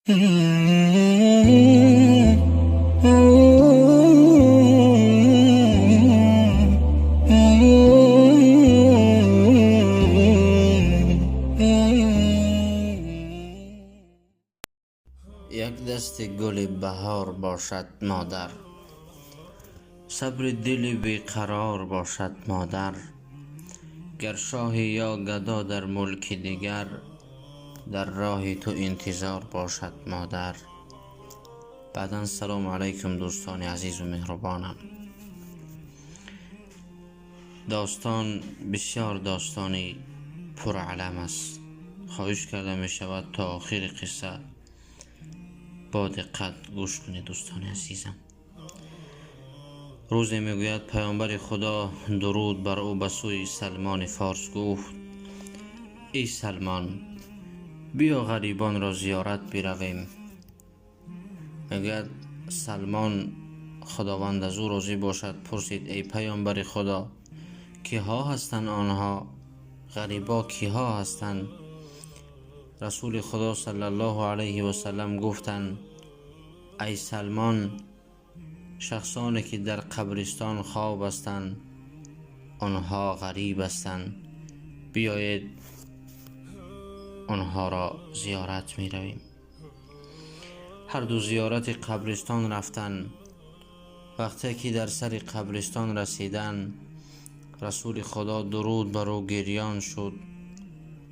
یک دست گل بهار باشد مادر، صبر دل بیقرار باشد مادر. گر شاهی یا گدا در ملک دیگر، در راه تو انتظار باشد مادر. بعداً سلام علیکم دوستان عزیز و مهربانم. داستان بسیار داستانی پرعلم است. خواهش کرده می شود تا آخر قصه با دقت گوش کنید دوستان عزیزم. روزی میگوید پیامبر خدا درود بر او به سوی سلمان فارس گفت: ای سلمان، بیا غریبان را زیارت برویم. میگوید سلمان، خداوند از او راضی باشد، پرسید: ای پیامبر خدا، کیها هستند آنها؟ غریبا کیها هستند؟ رسول خدا صلی الله علیه و سلم گفتند: ای سلمان، شخصانی که در قبرستان خواب هستند آنها غریب هستند، بیایید آنها را زیارت می رویم. هر دو زیارت قبرستان رفتند. وقتی که در سر قبرستان رسیدند، رسول خدا درود بر او گریان شد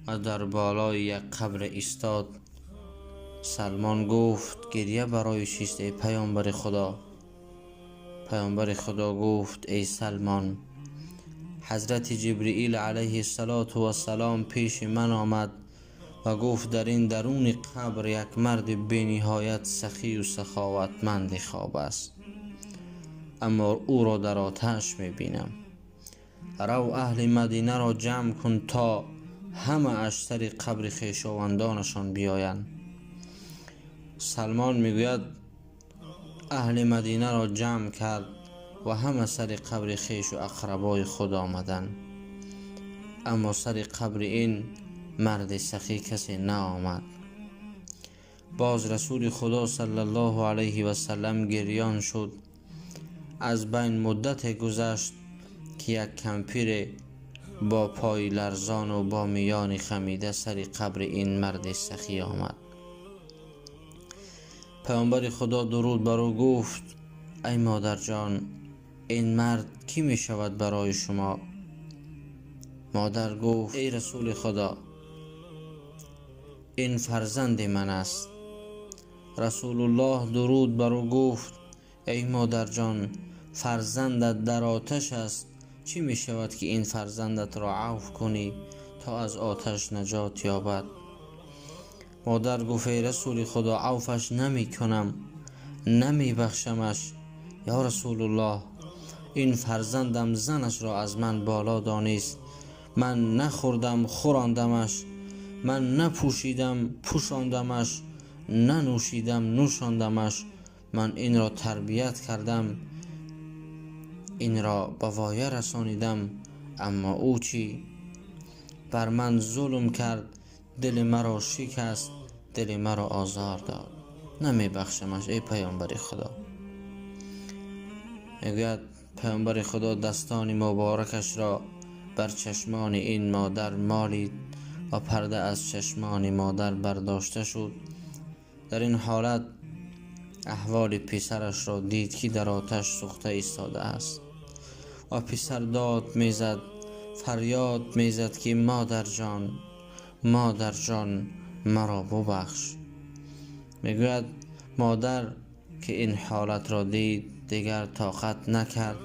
و در بالای یک قبر ایستاد. سلمان گفت: گریه برای چیست ای پیامبر خدا؟ پیامبر خدا گفت: ای سلمان، حضرت جبرئیل علیه السلام پیش من آمد و گفت در این درون قبر یک مرد بی نهایت سخی و سخاوتمند خواب است، اما او را در آتش می بینم. رو اهل مدینه را جمع کن تا همه اش سر قبر خویشاوندانشان بیایند. سلمان میگوید اهل مدینه را جمع کرد و همه سر قبر خویش و اقربای خود آمدند، اما سر قبر این مرد سخی کسی نآمد. باز رسول خدا صلی الله علیه و سلم گریان شد. از بین مدت گذشت که یک کمپیر با پای لرزان و با میان خمیده سر قبر این مرد سخی آمد. پیامبر خدا درود بر او گفت: ای مادر جان، این مرد کی می شود برای شما؟ مادر گفت: ای رسول خدا، این فرزند من است. رسول الله درود بر او گفت: ای مادر جان، فرزندت در آتش است. چی می شود که این فرزندت را عفو کنی تا از آتش نجات یابد؟ مادر گفت: ای رسول خدا، عفوش نمی کنم، نمی بخشمش. یا رسول الله، این فرزندم زنش را از من بالا دانست. من نخوردم خوراندمش، من نپوشیدم پوشاندمش، ننوشیدم نوشاندمش. من این را تربیت کردم، این را به وایه رسانیدم، اما او چی؟ بر من ظلم کرد، دل مرا شکست، دل مرا آزار داد. نمی بخشمش ای پیامبر خدا. میگوید پیامبر خدا دستان مبارکش را بر چشمان این مادر مالید و پرده از چشمان مادر برداشته شد. در این حالت احوال پسرش را دید که در آتش سوخته ایستاده است و پسر داد میزد، فریاد میزد که مادر جان، مادر جان، مرا ببخش. میگوید مادر که این حالت را دید دیگر طاقت نکرد،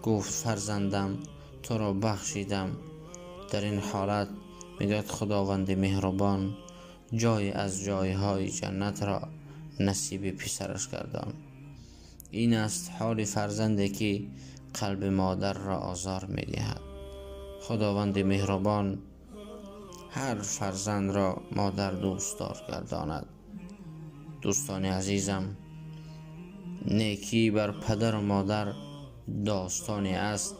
گفت فرزندم، تو را بخشیدم. در این حالت میگوید خداوند مهربان جای از جایهای جنت را نصیب پسرش گردان. این است حال فرزندی که قلب مادر را آزار میدهد. خداوند مهربان هر فرزند را مادر دوست دار گرداند. دوستان عزیزم، نیکی بر پدر و مادر داستانی است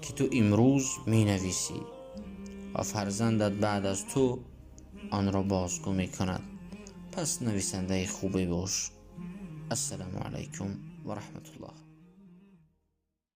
که تو امروز می نویسی و فرزندت بعد از تو آن را بازگو می کند. پس نویسنده خوبی باش. السلام علیکم و رحمت الله.